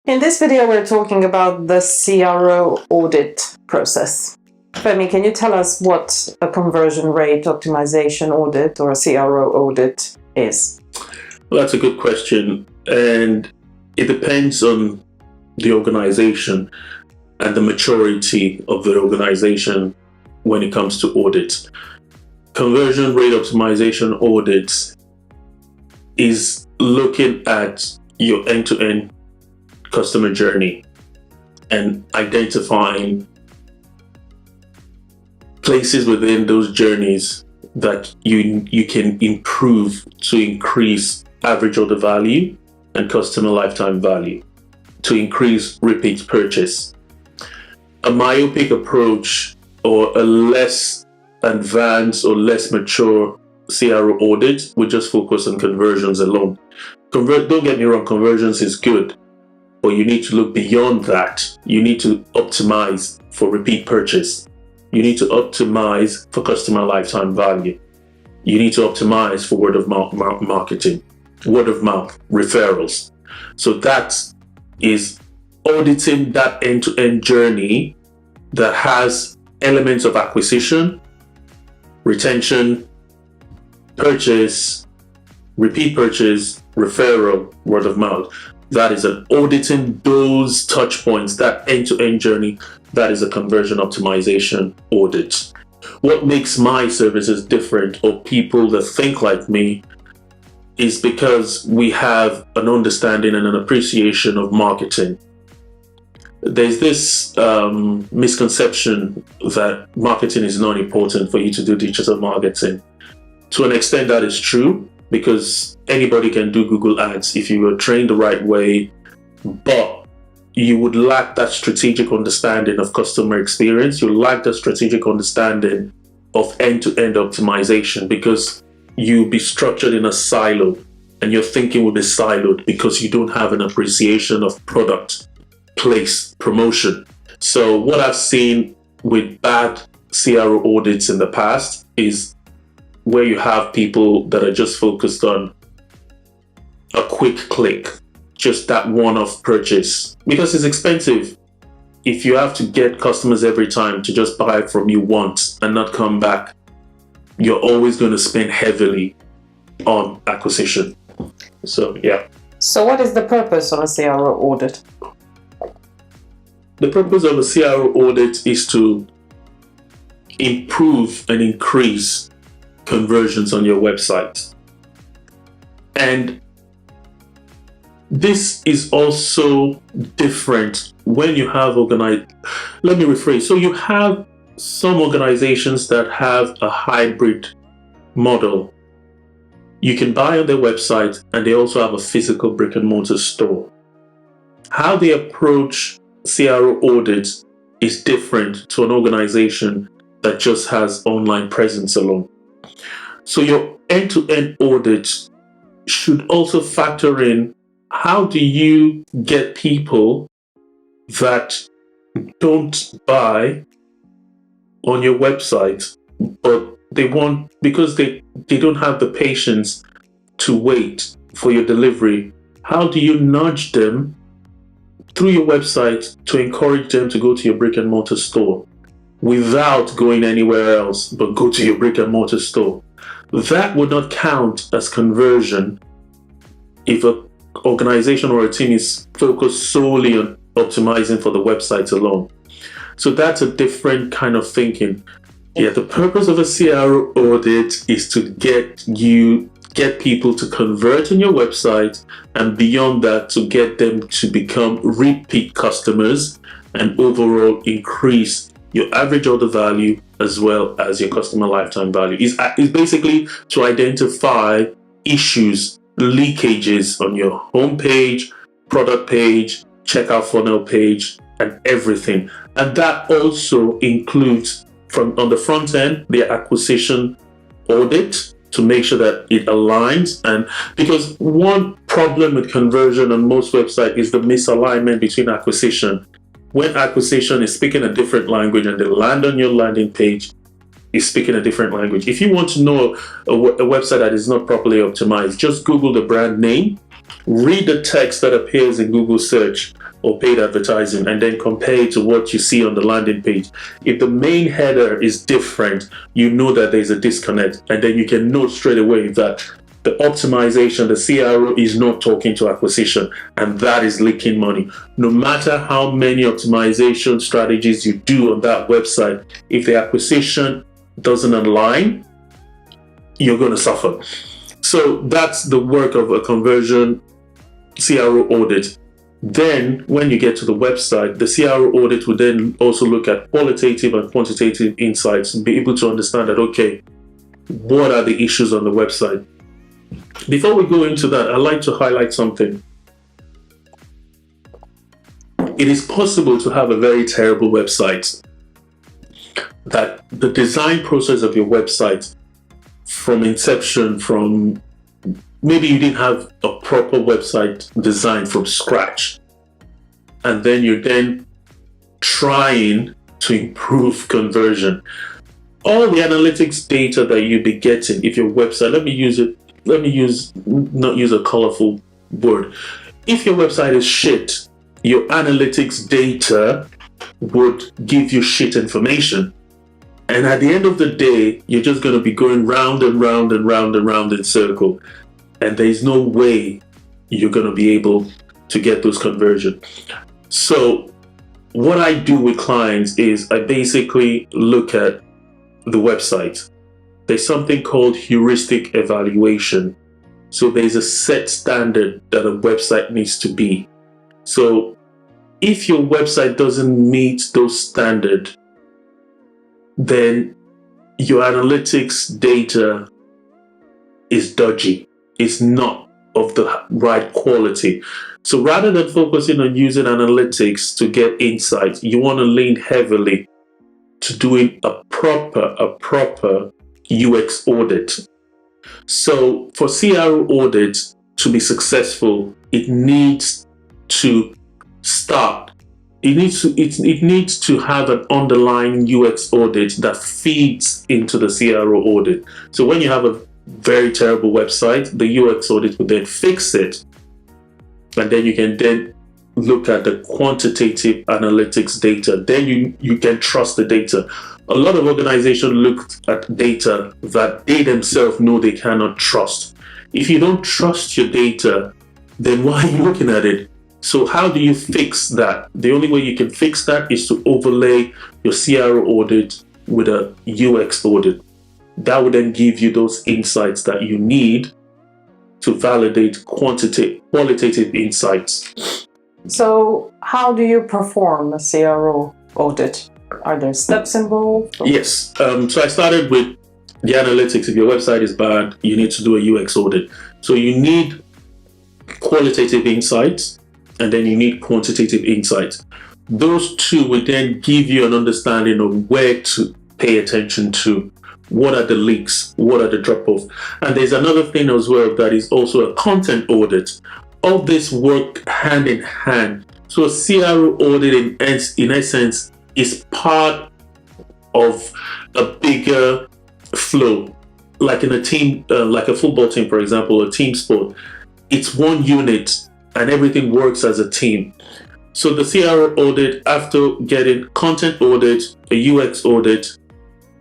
In this video, we're talking about the CRO audit process. Femi, can you tell us what a conversion rate optimization audit or a CRO audit is? Well, that's a good question, and it depends on the organization and the maturity of the organization when it comes to audits. Conversion rate optimization audits is looking at your end-to-end customer journey and identifying places within those journeys that you can improve to increase average order value and customer lifetime value, to increase repeat purchase. A myopic approach or a less advanced or less mature CRO audit would just focus on conversions alone. Don't get me wrong, conversions is good, but you need to look beyond that. You need to optimize for repeat purchase. You need to optimize for customer lifetime value. You need to optimize for word of mouth marketing, word of mouth referrals. So that is auditing that end-to-end journey that has elements of acquisition, retention, purchase, repeat purchase, referral, word of mouth. That is an auditing those touch points, that end-to-end journey. That is a conversion optimization audit. What makes my services different, or people that think like me, is because we have an understanding and an appreciation of marketing. There's this misconception that marketing is not important for you to do digital marketing. To an extent, that is true, because anybody can do Google Ads if you were trained the right way, but you would lack that strategic understanding of customer experience. You lack that strategic understanding of end-to-end optimization, because you'll be structured in a silo and your thinking will be siloed because you don't have an appreciation of product, place, promotion. So what I've seen with bad CRO audits in the past is where you have people that are just focused on a quick click, just that one-off purchase, because it's expensive. If you have to get customers every time to just buy from you once and not come back, you're always going to spend heavily on acquisition. So, yeah. So what is the purpose of a CRO audit? The purpose of a CRO audit is to improve and increase conversions on your website. And this is also different when you have let me rephrase. So you have some organizations that have a hybrid model. You can buy on their website and they also have a physical brick and mortar store. How they approach CRO audits is different to an organization that just has online presence alone. So your end-to-end audit should also factor in, how do you get people that don't buy on your website, but they want, because they don't have the patience to wait for your delivery? How do you nudge them through your website to encourage them to go to your brick and mortar store without going anywhere else, but go to your brick and mortar store? That would not count as conversion if an organization or a team is focused solely on optimizing for the website alone. So that's a different kind of thinking. Yeah, the purpose of a CRO audit is to get people to convert on your website, and beyond that, to get them to become repeat customers and overall increase your average order value as well as your customer lifetime value. Is basically to identify issues, leakages on your homepage, product page, checkout funnel page, and everything. And that also includes, from on the front end, the acquisition audit, to make sure that it aligns. And because one problem with conversion on most websites is the misalignment between acquisition. When acquisition is speaking a different language and the land on your landing page is speaking a different language. If you want to know a website that is not properly optimized, just Google the brand name, read the text that appears in Google search, or paid advertising, and then compare it to what you see on the landing page. If the main header is different, you know that there's a disconnect, and then you can know straight away that the optimization, the CRO, is not talking to acquisition, and that is leaking money. No matter how many optimization strategies you do on that website, if the acquisition doesn't align, you're going to suffer. So that's the work of a conversion CRO audit. Then when you get to the website, the CRO audit will then also look at qualitative and quantitative insights and be able to understand that, okay, what are the issues on the website? Before we go into that, I'd like to highlight something. It is possible to have a very terrible website, that the design process of your website from inception, from maybe you didn't have a proper website design from scratch, and then you're then trying to improve conversion. All the analytics data that you'll be getting, if your website, not use a colorful word. If your website is shit, your analytics data would give you shit information. And at the end of the day, you're just going to be going round and round and round and round in circle. And there's no way you're going to be able to get those conversions. So what I do with clients is I basically look at the website. There's something called heuristic evaluation. So there's a set standard that a website needs to be. So if your website doesn't meet those standards, then your analytics data is dodgy. It's not of the right quality. So rather than focusing on using analytics to get insights, you want to lean heavily to doing a proper UX audit. So for CRO audit to be successful, it needs to start. It needs to have an underlying UX audit that feeds into the CRO audit. So when you have a very terrible website, the UX audit will then fix it, and then you can then look at the quantitative analytics data. Then you can trust the data. A lot of organizations look at data that they themselves know they cannot trust. If you don't trust your data, then why are you looking at it? So how do you fix that? The only way you can fix that is to overlay your CRO audit with a UX audit. That would then give you those insights that you need to validate qualitative insights. So how do you perform a CRO audit? Are there steps involved? Yes. So I started with the analytics. If your website is bad, you need to do a UX audit. So you need qualitative insights, and then you need quantitative insights. Those two will then give you an understanding of where to pay attention to. What are the leaks? What are the drop-offs? And there's another thing as well that is also a content audit. All this work hand in hand. So a CRO audit in essence is part of a bigger flow. Like in a team, like a football team, for example, a team sport. It's one unit and everything works as a team. So the CRO audit, after getting content audit, a UX audit,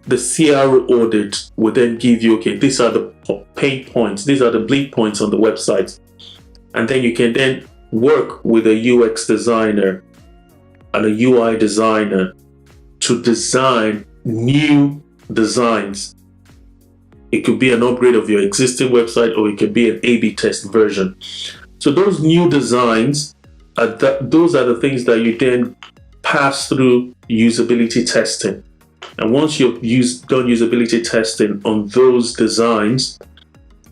the CRO audit will then give you, okay, these are the pain points, these are the bleed points on the website. And then you can then work with a UX designer and a UI designer to design new designs. It could be an upgrade of your existing website, or it could be an A/B test version. So those new designs, those are the things that you then pass through usability testing. And once you've done usability testing on those designs,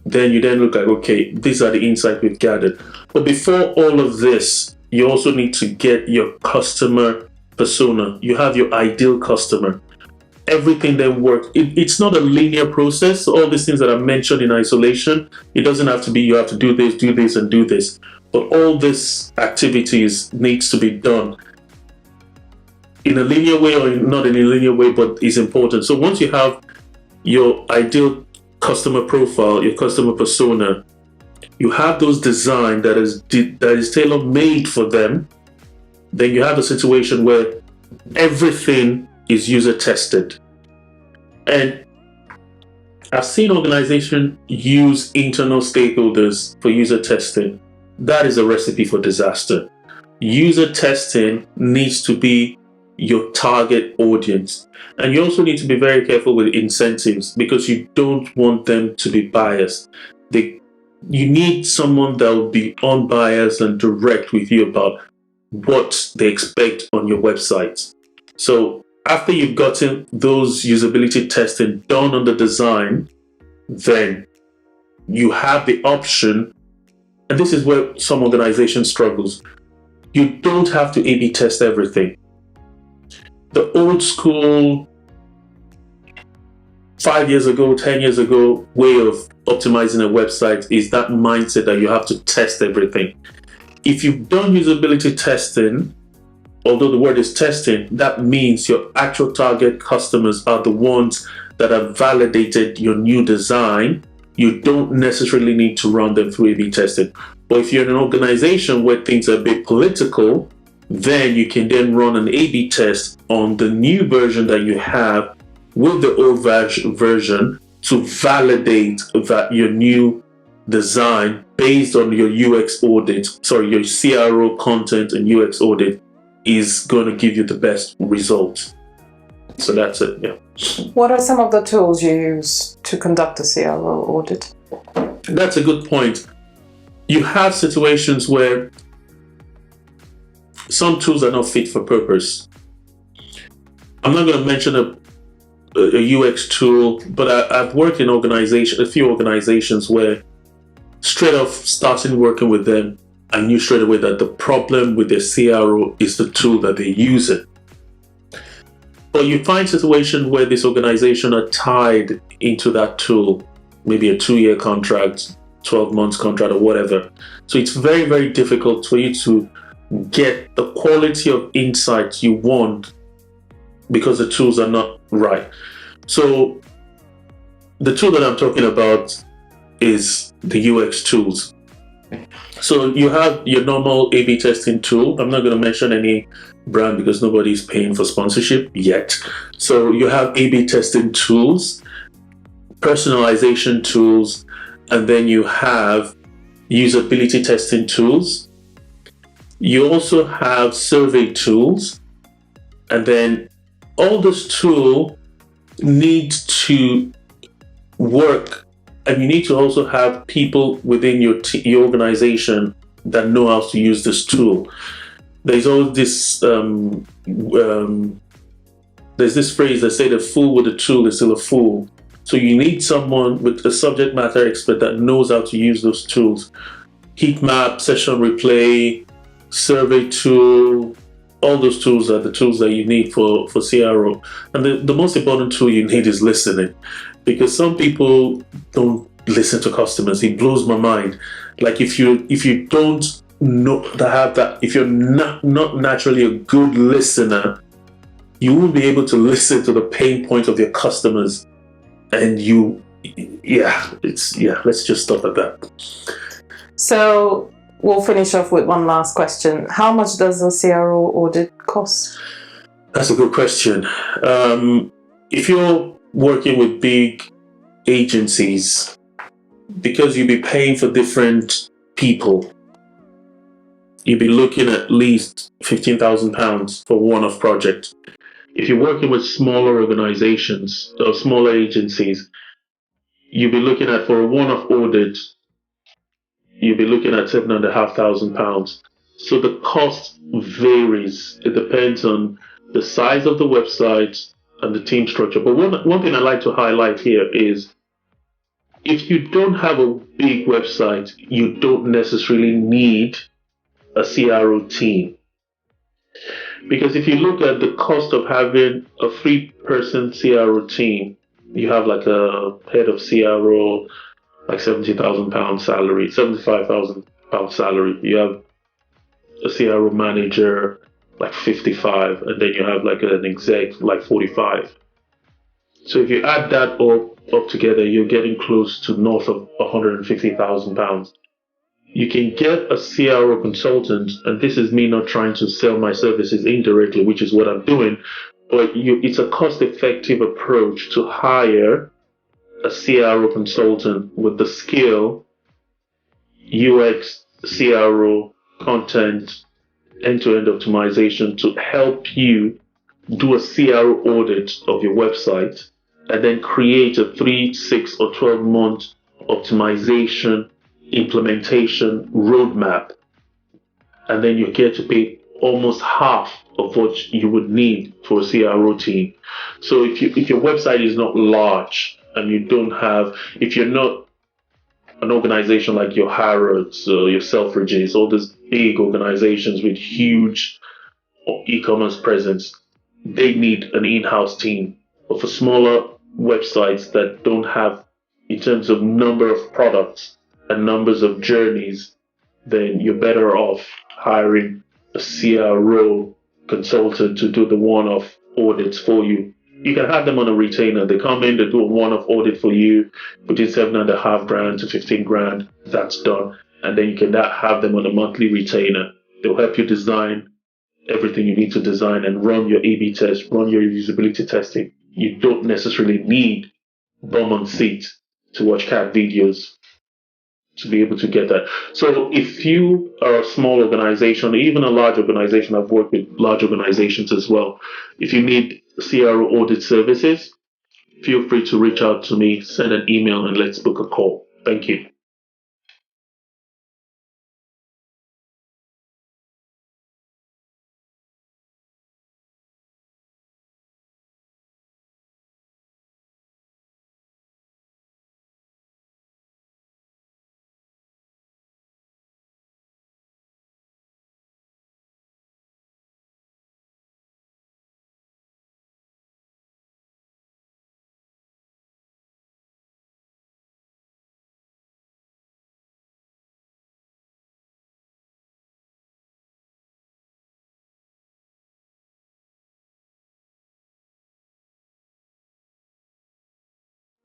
then you then look at, okay, these are the insights we've gathered. But before all of this, you also need to get your customer persona. You have your ideal customer. Everything then works. It's not a linear process. All these things that I mentioned in isolation, it doesn't have to be you have to do this, and do this. But all these activities needs to be done in a linear way or not in a linear way, but is important. So once you have your ideal customer profile, your customer persona, you have those design that is tailor-made for them, then you have a situation where everything is user tested. And I've seen organizations use internal stakeholders for user testing. That is a recipe for disaster. User testing needs to be your target audience. And you also need to be very careful with incentives because you don't want them to be biased. You need someone that will be unbiased and direct with you about what they expect on your website. So after you've gotten those usability testing done on the design, then you have the option, and this is where some organizations struggles. You don't have to A/B test everything. The old school 5 years ago, 10 years ago way of optimizing a website is that mindset that you have to test everything. If you've done usability testing, although the word is testing, that means your actual target customers are the ones that have validated your new design. You don't necessarily need to run them through A/B testing. But if you're in an organization where things are a bit political, then you can then run an A/B test on the new version that you have with the old version to validate that your new design based on your UX audit, your CRO content and UX audit is going to give you the best results. So that's it, yeah. What are some of the tools you use to conduct a CRO audit? That's a good point. You have situations where some tools are not fit for purpose. I'm not going to mention a UX tool, but I've worked in a few organizations where straight off starting working with them, I knew straight away that the problem with their CRO is the tool that they're using. But you find situations where this organization are tied into that tool, maybe a 2-year contract, 12 months contract or whatever. So it's very, very difficult for you to get the quality of insight you want because the tools are not right. So the tool that I'm talking about is the UX tools. So you have your normal A/B testing tool. I'm not going to mention any brand because nobody's paying for sponsorship yet. So you have A/B testing tools, personalization tools, and then you have usability testing tools. You also have survey tools, and then all this tool needs to work, and you need to also have people within your organization that know how to use this tool. There's always this there's this phrase that say the fool with a tool is still a fool. So you need someone with a subject matter expert that knows how to use those tools. Heat map, session replay, survey tool, all those tools are the tools that you need for CRO. And the most important tool you need is listening, because some people don't listen to customers. It blows my mind. Like if you don't know to have that, if you're not naturally a good listener, you won't be able to listen to the pain point of your customers. And let's just stop at that. So we'll finish off with one last question. How much does a CRO audit cost? That's a good question. If you're working with big agencies, because you'll be paying for different people, you'll be looking at least £15,000 for one-off project. If you're working with smaller organizations or smaller agencies, you'll be looking at, for a one-off audit, you'll be looking at £7,500. So the cost varies. It depends on the size of the website and the team structure. But one thing I'd like to highlight here is, if you don't have a big website, you don't necessarily need a CRO team. Because if you look at the cost of having a 3-person CRO team, you have like a head of CRO, like £70,000 salary, £75,000 salary. You have a CRO manager, like 55, and then you have like an exec, like 45. So if you add that up together, you're getting close to north of £150,000. you can get a CRO consultant, and this is me not trying to sell my services indirectly, which is what I'm doing, but it's a cost-effective approach to hire a CRO consultant with the skill, UX, CRO, content, end-to-end optimization to help you do a CRO audit of your website and then create a 3, 6, or 12-month optimization implementation roadmap. And then you get to pay almost half of what you would need for a CRO team. So if your website is not large and you don't have, if you're not an organization like your Harrods or your Selfridges, all these big organizations with huge e-commerce presence, they need an in-house team. But for smaller websites that don't have, in terms of number of products and numbers of journeys, then you're better off hiring a CRO consultant to do the one-off audits for you. You can have them on a retainer. They come in, they do a one-off audit for you, between $7.5 to 15 grand. That's done, and then you can have them on a monthly retainer. They'll help you design everything you need to design and run your A/B test, run your usability testing. You don't necessarily need bum on seat to watch cat videos to be able to get that. So if you are a small organization, even a large organization, I've worked with large organizations as well. If you need CRO audit services, feel free to reach out to me, send an email, and let's book a call. Thank you.